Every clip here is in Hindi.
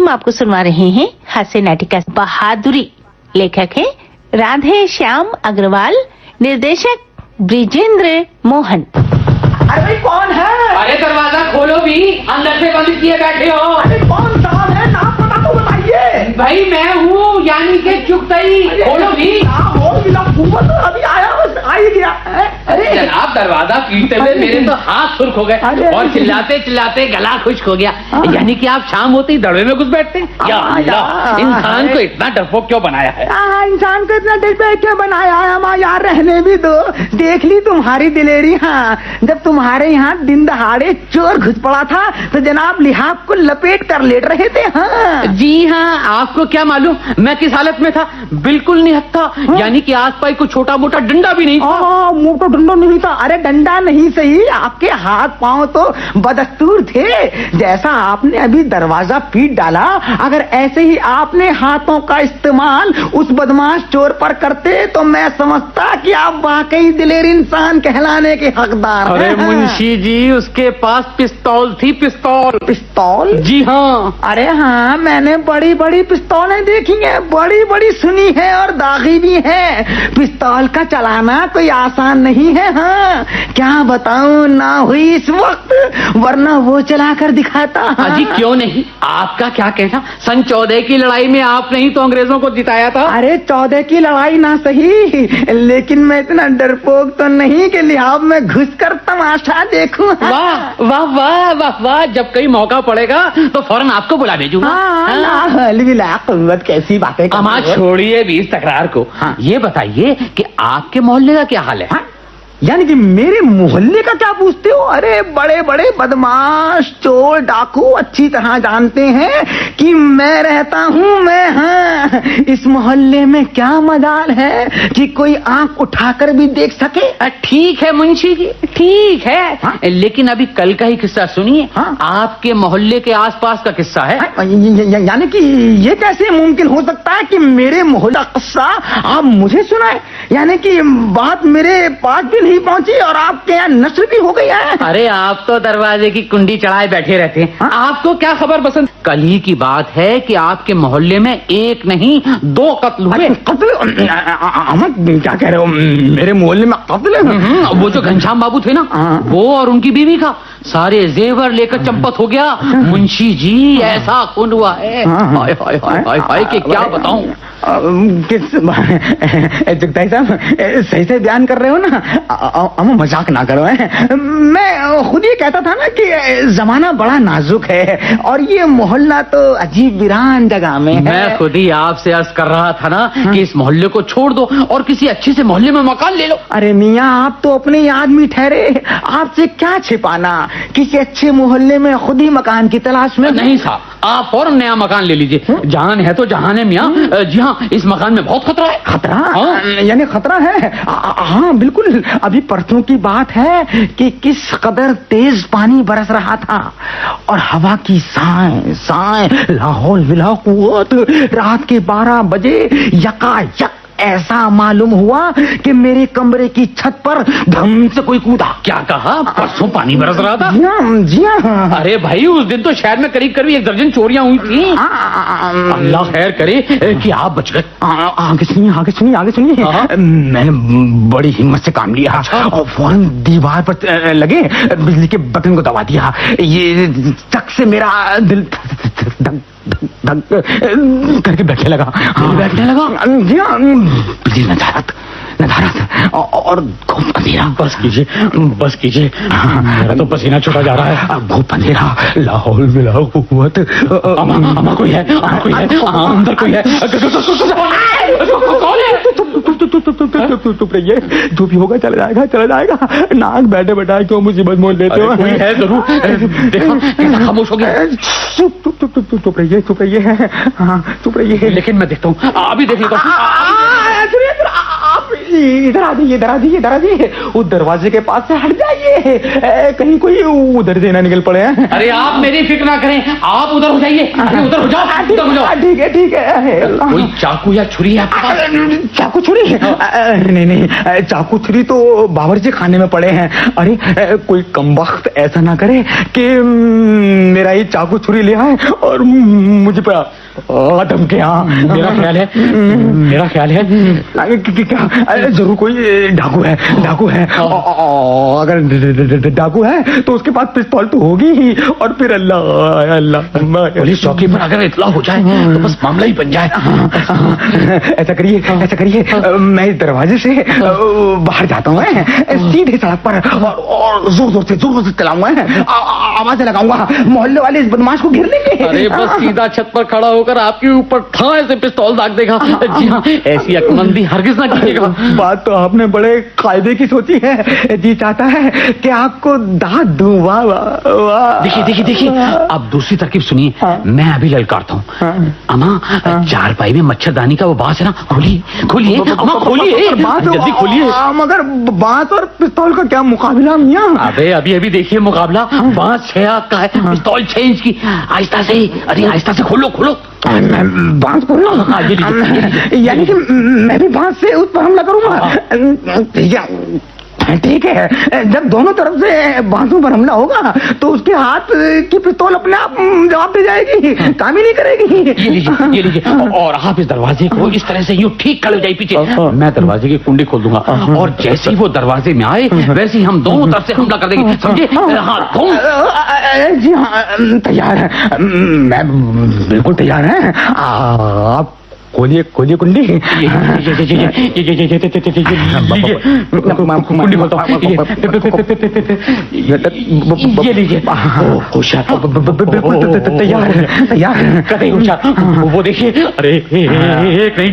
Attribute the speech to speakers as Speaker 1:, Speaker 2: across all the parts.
Speaker 1: हम आपको सुनवा रहे हैं हास्य नाटिका बहादुरी। लेखक है राधे श्याम अग्रवाल, निर्देशक ब्रिजेंद्र मोहन।
Speaker 2: अरे भाई कौन है?
Speaker 3: अरे दरवाजा खोलो भी, अंदर से बंद किए बैठे हो।
Speaker 2: अरे कौन साहब है? नाम पता तो बताइए।
Speaker 3: भाई मैं हूँ, यानी के चुगतई। खोलो भी।
Speaker 2: अभी आया, बस आ ही गया।
Speaker 3: अरे जनाब, दरवाजा पीटते हुए मेरे तो हाथ सुर्ख हो गए और चिल्लाते चिल्लाते गला खुश्क हो गया। यानी कि आप शाम होते ही दड़वे में घुस बैठते हैं। या अल्लाह, इंसान को इतना डरपोक क्यों बनाया है?
Speaker 2: इंसान को इतना डरपोक क्यों बनाया है? हमारा यार रहने भी दो। देख ली तुम्हारी दिलेरी। हाँ, जब तुम्हारे यहाँ दिन दहाड़े चोर घुस पड़ा था तो जनाब लिहाफ को लपेट कर लेट रहे थे। हाँ
Speaker 3: जी हाँ, आपको क्या मालूम मैं किस हालत में था? बिल्कुल नहीं हत्था। यानी कि आसपास को छोटा मोटा डंडा भी नहीं था।
Speaker 2: मोटा डंडा नहीं था? अरे डंडा नहीं सही, आपके हाथ पांव तो बदस्तूर थे। जैसा आपने अभी दरवाजा पीट डाला, अगर ऐसे ही आपने हाथों का इस्तेमाल उस बदमाश चोर पर करते तो मैं समझता कि आप वाकई दिलेर इंसान कहलाने के हकदार हैं।
Speaker 3: अरे मुंशी जी, उसके पास पिस्तौल थी। पिस्तौल?
Speaker 2: पिस्तौल?
Speaker 3: जी हाँ।
Speaker 2: अरे हाँ, मैंने बड़ी बड़ी पिस्तौलें देखी हैं, बड़ी बड़ी सुनी है और दागी भी है। पिस्तौल का चलाना कोई आसान नहीं है। हाँ, क्या बताऊं, ना हुई इस वक्त, वरना वो चला कर दिखाता।
Speaker 3: अजी क्यों नहीं? आपका क्या कहना? सन 14 की लड़ाई में आपने ही तो अंग्रेजों को जिताया था।
Speaker 2: अरे 14 की लड़ाई ना सही, लेकिन मैं इतना डरपोक तो नहीं कि लिहाज में घुस कर तमाशा देखूं।
Speaker 3: वाह वाह वाह वाह वाह, जब कहीं मौका पड़ेगा तो फौरन आपको बुला भेजूंगा।
Speaker 2: कैसी बातें।
Speaker 3: अमा छोड़िए भी इस तकरार को। ये बताइए कि आपके मोहल्ले का क्या हाल है?
Speaker 2: यानी कि मेरे मोहल्ले का क्या पूछते हो? अरे बड़े बड़े बदमाश चोर डाकू अच्छी तरह जानते हैं कि मैं रहता हूँ। मैं, हाँ, इस मोहल्ले में क्या मजाल है कि कोई आंख उठाकर भी देख सके।
Speaker 3: ठीक है मुंशी जी, ठीक है। हाँ? लेकिन अभी कल का ही किस्सा सुनिए। हाँ? आपके मोहल्ले के आसपास का किस्सा है।
Speaker 2: यानी कि ये कैसे मुमकिन हो सकता है कि मेरे मोहल्ला किस्सा आप मुझे सुनाए? यानी कि बात मेरे पास भी नहीं पहुंची और आपके यहाँ नस्ल भी हो गई है।
Speaker 3: अरे आप तो दरवाजे की कुंडी चढ़ाए बैठे रहते हैं। हाँ? आपको क्या खबर बसंत? कल ही की बात है कि आपके मोहल्ले में एक नहीं 2 कत्ल हुए।
Speaker 2: कत्ल? क्या कह रहे हो? मेरे मोहल्ले में कत्ल?
Speaker 3: वो जो घनश्याम बाबू थे ना, वो और उनकी बीवी का सारे जेवर लेकर चंपत हो गया। मुंशी जी, ऐसा खून हुआ है, हाय हाय हाय हाय हाय, कि क्या बताऊं।
Speaker 2: किस जगताई साहब, सही से बयान कर रहे हो ना? मजाक ना करो। मैं खुद ये कहता था ना कि जमाना बड़ा नाजुक है और ये मोहल्ला तो अजीब वीरान जगह में है।
Speaker 3: मैं खुद ही आपसे अर्ज कर रहा था ना कि इस मोहल्ले को छोड़ दो और किसी अच्छे से मोहल्ले में मकान ले लो।
Speaker 2: अरे मियाँ, आप तो अपने आदमी ठहरे, आपसे क्या छिपाना। किसी अच्छे मोहल्ले में खुद ही मकान की तलाश में।
Speaker 3: नहीं साहब, आप फौरन नया मकान ले लीजिए। जान है तो जहान है मियाँ। जी हाँ, इस मकान में बहुत खतरा है।
Speaker 2: खतरा? यानी खतरा है? हाँ बिल्कुल। अभी परसों की बात है कि किस कदर तेज पानी बरस रहा था और हवा की साए साए लाहौल विला कुव्वत। रात के 12 बजे यकायक ऐसा मालूम हुआ कि मेरे कमरे की छत पर धम से कोई कूदा।
Speaker 3: क्या कहा? परसों पानी बरस रहा था?
Speaker 2: जी हाँ।
Speaker 3: अरे भाई, उस दिन तो शहर में करीब करीब 1 दर्जन चोरियां हुई थी। अल्लाह खैर करे कि आप बच गए।
Speaker 2: आगे सुनिए। मैंने बड़ी हिम्मत से काम लिया और फौरन दीवार पर लगे बिजली के बटन को दबा दिया। ये तक से मेरा दिल धक करके बैठने लगा। जी हाँ, बिजली नदारत और खूब अंधेरा।
Speaker 3: बस कीजिए, मेरा तो पसीना छूटा जा रहा है।
Speaker 2: खूब अंधेरा, लाहौल विला कुव्वत।
Speaker 3: अमा कोई है, अंदर कोई है।
Speaker 2: चुप रहिए, जो भी होगा चला जाएगा। नाक बैठे बैठाए क्यों मुसीबत मोल लेते हो?
Speaker 3: कोई है जरूर। देखा, खामोश हो गया।
Speaker 2: चुप रहिए। हाँ चुप रहिए।
Speaker 3: लेकिन मैं देखता हूँ, अभी देख लेता हूँ।
Speaker 2: इधर आ जाइए, इधर आ जाइए, इधर आ जाइए। उस दरवाजे के पास से हट जाइए, कहीं कोई उधर से ना निकल पड़े हैं।
Speaker 3: अरे आप मेरी फिक्र ना करें, आप उधर हो जाइए, उधर हो जाओ, उधर हो जाओ।
Speaker 2: ठीक है, ठीक है।
Speaker 3: कोई चाकू या छुरी है आपके पास?
Speaker 2: चाकू छुरी? नहीं नहीं, चाकू छुरी तो बावर्ची खाने में पड़े हैं। अरे कोई कमबख्त ऐसा ना करे कि मेरा ये चाकू छुरी ले आए और मुझे पर धमके। हाँ,
Speaker 3: मेरा ख्याल है
Speaker 2: क्या जरूर कोई डाकू है, डाकू है। अगर डाकू है तो उसके पास पिस्तौल तो होगी ही, और फिर अल्लाह अल्लाह
Speaker 3: पुलिस चौकी पर अगर इतला हो जाए तो बस मामला ही बन जाए।
Speaker 2: ऐसा करिए, ऐसा करिए, मैं इस दरवाजे से बाहर जाता हूँ, सीधे सड़क पर, और जोर जोर से चलाऊंगा, आवाज लगाऊंगा, मोहल्ले वाले इस बदमाश को घेर लेंगे।
Speaker 3: अरे बस सीधा छत पर खड़ा होकर आपके ऊपर ठाए से पिस्तौल दाग देगा। जी हाँ, ऐसी अक्लमंदी हरगिज ना कीजिएगा।
Speaker 2: बात तो आपने बड़े कायदे की सोची है। जी चाहता है कि आपको दाद दूं। वाह वाह वाह।
Speaker 3: देखिए, अब दूसरी तरकीब सुनिए। मैं अभी ललकारता हूँ। अम्मा, चारपाई में मच्छरदानी का वो बांस है ना, खोलिए अम्मा, खोलिए, जल्दी खोलिए।
Speaker 2: मगर बांस और पिस्तौल का क्या मुकाबला मियां?
Speaker 3: अबे अभी देखिए मुकाबला। बांस 6 हाथ का है, पिस्तौल 6 इंच की। आहिस्ता से, अरे आहिस्ता से खोलो।
Speaker 2: बांस खोल लो। यानी कि मैं भी बांस से उस पर हमला करूंगा। ठीक है, जब दोनों तरफ से बांसों पर हमला होगा तो उसके हाथ की पिस्तौल अपने आप जवाब दे जाएगी, काम ही नहीं करेगी।
Speaker 3: ये लीजिए। और आप इस दरवाजे को इस तरह से यूं ठीक खड़े हो जाइए पीछे। मैं दरवाजे की कुंडी खोल दूंगा, और जैसे ही वो दरवाजे में आए वैसे ही हम दोनों तरफ से हमला कर देंगे, समझे?
Speaker 2: जी हाँ, तैयार है, मैं बिल्कुल तैयार है। आप खोलिए कुंडी। कुंडी खोलता हूँ। ये लीजिए। होशियार, बिल्कुल तैयार।
Speaker 3: कतई होशियार। वो देखिए, अरे एक नहीं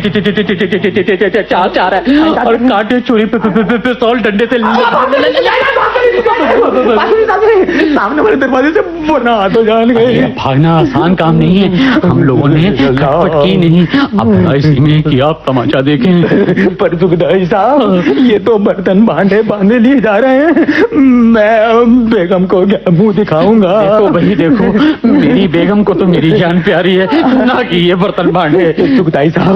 Speaker 3: चार है, और कांटे छुरी पिस्तौल डंडे से
Speaker 2: सामने वाले दरवाजे से बना तो जान गए।
Speaker 3: भागना आसान काम नहीं है, हम लोगों ने खटपट की नहीं। अब इसी में कि आप तमाशा देखें।
Speaker 2: पर सुखदाई साहब, ये तो बर्तन बांधे लिए जा रहे हैं, मैं बेगम को क्या मुंह दिखाऊंगा?
Speaker 3: देखो भाई देखो, मेरी बेगम को तो मेरी जान प्यारी है, ना कि ये बर्तन बांधे।
Speaker 2: सुखदाई साहब,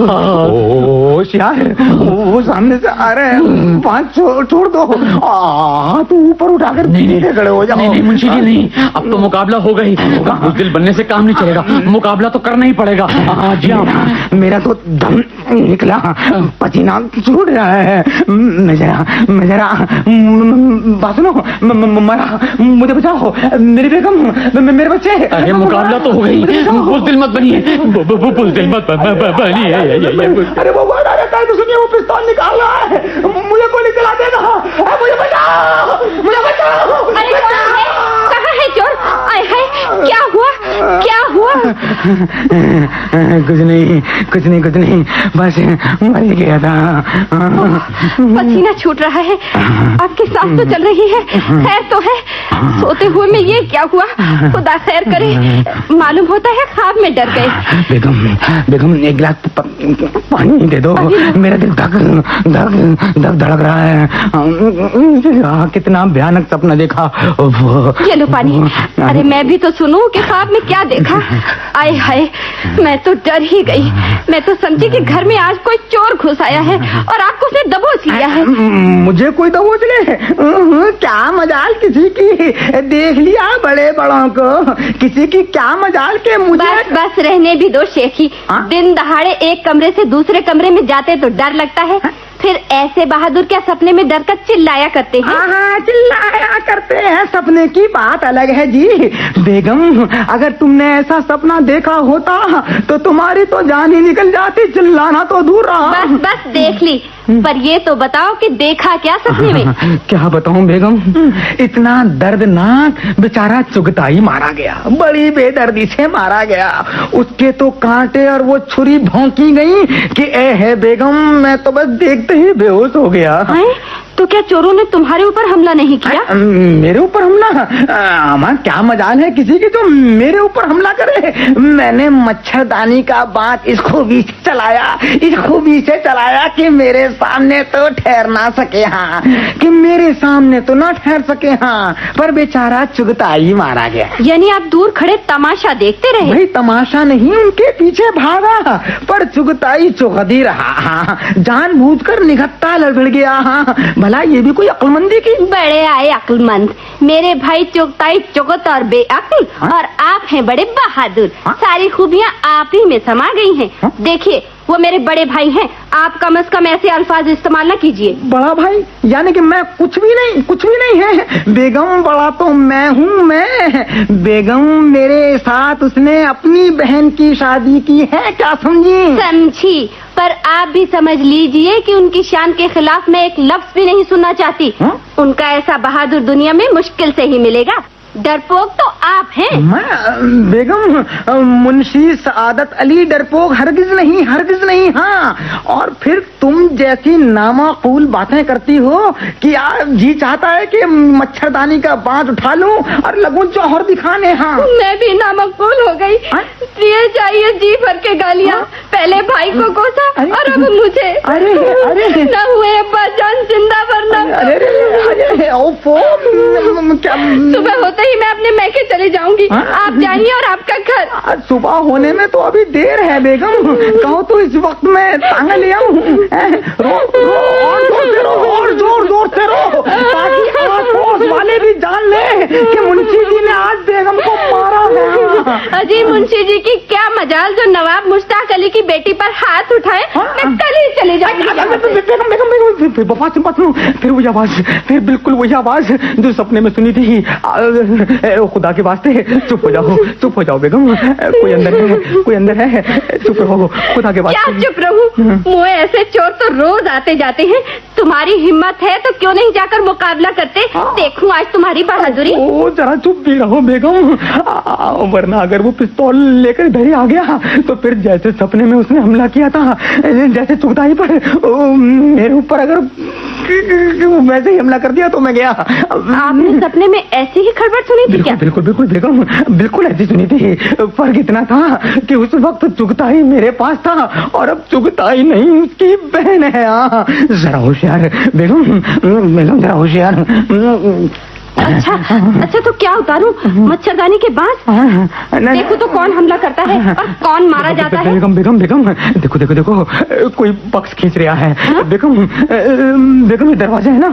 Speaker 2: होशियार, वो सामने से आ रहे हैं, पांच छोड़ दो, तो ऊपर उठाकर नीचे खड़े हो जाओ।
Speaker 3: नहीं मुंशी जी नहीं, अब तो मुकाबला हो गई। बुज़दिल बनने से काम नहीं चलेगा, मुकाबला तो करना ही पड़ेगा। जी हाँ,
Speaker 2: मेरा तो दम निकला, पसीना छूट रहा है। मैं जरा बात सुनो, मुझे बचाओ, मेरी बेगम, मेरे बच्चे।
Speaker 3: अरे मुकाबला तो हो गई, बुज़दिल मत बनिए, बुज़दिल मत बनिए।
Speaker 2: अरे वो आ रहता है तो सुनिए, वो पिस्तौल निकाल रहा है, मुझे गोली चला देगा। मुझे बचाओ, मुझे बचाओ।
Speaker 4: कहाँ है चोर? आए हाय, क्या हुआ?
Speaker 2: कुछ नहीं, बस मर गया था।
Speaker 4: पसीना छूट रहा है, आपकी सांस तो चल रही है, खैर तो है। सोते हुए में ये क्या हुआ? खुदा खैर करे, मालूम होता है ख्वाब में डर गए।
Speaker 2: बेगम एक गिलास पानी दे दो, मेरा दिल धक धड़क रहा है। कितना भयानक सपना देखा।
Speaker 4: ये लो पानी। अरे मैं भी तो सुनूं कि ख्वाब में क्या देखा। आए हाय, मैं तो डर ही गई। मैं तो समझी कि घर में आज कोई चोर घुस आया है और आपको उसने दबोच लिया है।
Speaker 2: मुझे कोई दबोच ले? क्या मजाल किसी की, देख लिया बड़े बड़ों को, किसी की क्या मजाल के मुझे।
Speaker 4: बस रहने भी दो शेखी। दिन दहाड़े एक कमरे से दूसरे कमरे में जाते तो डर लगता है, फिर ऐसे बहादुर क्या सपने में डर कर चिल्लाया करते हैं?
Speaker 2: हाँ, चिल्लाया करते हैं, सपने की बात अलग है जी। बेगम, अगर तुमने ऐसा सपना देखा होता तो तुम्हारी तो जान ही निकल जाती, चिल्लाना तो दूर रहा।
Speaker 4: बस देख ली, पर ये तो बताओ कि देखा क्या सपने में?
Speaker 2: क्या बताऊं बेगम, इतना दर्दनाक, बेचारा चुगताई मारा गया, बड़ी बेदर्दी से मारा गया। उसके तो कांटे और वो छुरी भौंकी गई कि ए है बेगम, मैं तो बस देखते ही बेहोश हो गया।
Speaker 4: तो क्या चोरों ने तुम्हारे ऊपर हमला नहीं किया?
Speaker 2: मेरे ऊपर हमला? अम्मा क्या मजाल है किसी की जो मेरे ऊपर हमला करे। मैंने मच्छरदानी का बात इस खूबी से चलाया कि मेरे सामने तो ठहर ना सके, हाँ, कि मेरे सामने तो ना ठहर सके, हाँ, पर बेचारा चुगताई मारा गया।
Speaker 4: यानी आप दूर खड़े तमाशा देखते रहे?
Speaker 2: भाई तमाशा नहीं, उनके पीछे भागा, पर चुगताई चुगदी रहा, हाँ, जानबूझकर निगत्ता लड़ गया, हाँ। भला ये भी कोई अक्लमंदी की?
Speaker 4: बड़े आए अक्लमंद, मेरे भाई चुगताई चुगत और बेअक्ल, और आप हैं बड़े बहादुर। सारी खूबियाँ आप ही में समा गई हैं। देखिए वो मेरे बड़े भाई हैं, आप कम से कम ऐसे अल्फाज इस्तेमाल न कीजिए।
Speaker 2: बड़ा भाई यानी कि मैं कुछ भी नहीं है बेगम, बड़ा तो मैं हूँ। मैं बेगम, मेरे साथ उसने अपनी बहन की शादी की है, क्या
Speaker 4: समझी? पर आप भी समझ लीजिए कि उनकी शान के खिलाफ मैं एक लफ्ज भी नहीं सुनना चाहती। उनका ऐसा बहादुर दुनिया में मुश्किल से ही मिलेगा। डरपोक तो आप हैं।
Speaker 2: मैं बेगम, मुंशी सआदत अली डरपोक हरगिज नहीं, हाँ। और फिर तुम जैसी नामाकूल बातें करती हो कि यार जी चाहता है कि मच्छरदानी का बांध उठा लूं और लगूं जौहर दिखाने, हाँ।
Speaker 4: मैं भी नामाकूल हो गई। दिए चाहिए जी भर के गालियाँ, पहले भाई को कोसा और अब मुझे।
Speaker 2: अरे
Speaker 4: न हुए अब्बाजान जिंदा वरना।
Speaker 2: क्या
Speaker 4: सुबह होते ही मैं अपने मैके चले जाऊंगी। आप जाइए और आपका घर।
Speaker 2: सुबह होने में तो अभी देर है बेगम, कहो तो इस वक्त में टांगा ले आऊं। और जोर से रो ताकि आस-पड़ोस वाले भी जान ले कि मुंशी जी ने आज बेगम को मारा है।
Speaker 4: अजी मुंशी जी की क्या मजाल जो नवाब मुश्ताक अली की बेटी पर हाथ उठाए। मैं कल ही चले जाऊंगी।
Speaker 2: बेगम, फिर वही आवाज, फिर बिल्कुल वही आवाज जो सपने में सुनी थी। खुदा के वास्ते चुप हो जाओ बेगम, कोई अंदर है, चुप रहो, खुदा के वास्ते।
Speaker 4: क्या चुप रहूं? मुझे ऐसे चोर तो रोज आते जाते हैं। तुम्हारी हिम्मत है तो क्यों नहीं जाकर मुकाबला करते? देखूं आज तुम्हारी बहादुरी।
Speaker 2: ओ जरा चुप भी रहो बेगम, वरना अगर वो पिस्तौल लेकर इधर ही आ गया तो फिर जैसे सपने में उसने हमला किया था, जैसे चुगताई पर मेरे ऊपर अगर वैसे ही हमला कर दिया तो मैं गया।
Speaker 4: आपने सपने में ऐसी ही खड़बड़ सुनी थी क्या?
Speaker 2: बिल्कुल बेगम, बिल्कुल ऐसी सुनी थी। फर्क इतना था कि उस वक्त चुगताई मेरे पास था और अब चुगताई नहीं उसकी बहन है। जरा होशियार बेगम, जरा होशियार।
Speaker 4: अच्छा तो क्या उतारूं? मच्छरदानी के बांस? देखो तो कौन हमला करता है और कौन मारा जाता है।
Speaker 2: बेगम, देखो कोई बक्स खींच रहा है। बेगम, ये दरवाजा है ना,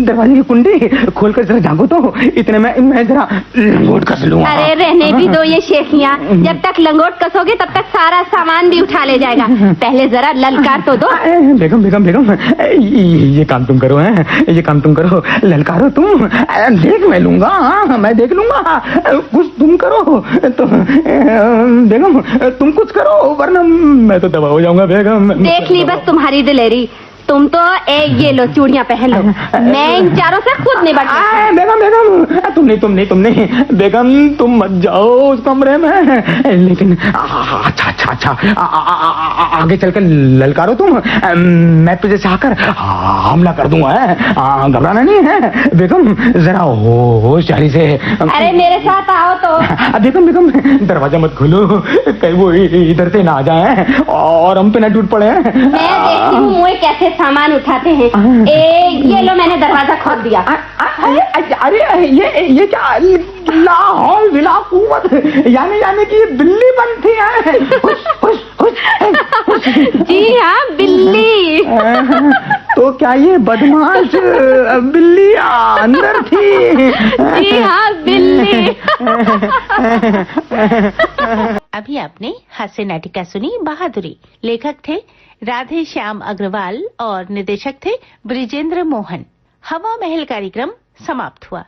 Speaker 2: दरवाजे की कुंडी खोलकर जरा झांको तो, इतने में मैं जरा लंगोट कस लूंगा।
Speaker 4: अरे रहने भी दो ये शेखियाँ, जब तक लंगोट कसोगे तब तक सारा सामान भी उठा ले जाएगा। पहले जरा ललकार तो दो।
Speaker 2: बेगम, ये काम तुम करो, ललकारो तुम, देख मैं लूंगा, मैं देख लूंगा। कुछ तुम करो तो बेगम, तुम कुछ करो वरना मैं तो तबाह हो जाऊंगा बेगम।
Speaker 4: देख ली बस तुम्हारी दिलेरी। तुम तो ये लो चूड़ियाँ पहन लो, मैं इन चारों से खुद निपट।
Speaker 2: बेगम, तुम नहीं बेगम, तुम मत जाओ उस कमरे में। लेकिन अच्छा आगे चलकर ललकारो तुम, मैं तुझे से आकर हमला कर दूंगा। घबराना नहीं है बेगम, जरा होशियारी से।
Speaker 4: अरे मेरे साथ आओ तो।
Speaker 2: बेगम, दरवाजा मत खोलो, कहीं वो इधर से ना आ जाए और हम पे न टूट पड़े।
Speaker 4: मैं देखती हूँ मुझे कैसे सामान उठाते हैं। ये लो मैंने दरवाजा खोल दिया।
Speaker 2: अरे ये क्या लाहौल विला कुव्वत, यानी कि बिल्ली बनती है।
Speaker 4: जी हाँ बिल्ली।
Speaker 2: तो क्या ये बदमाश बिल्ली अंदर थी?
Speaker 4: जी हाँ बिल्ली।
Speaker 1: अभी आपने हास्य नाटिका सुनी बहादुरी। लेखक थे राधे श्याम अग्रवाल और निर्देशक थे ब्रिजेंद्र मोहन। हवा महल कार्यक्रम समाप्त हुआ।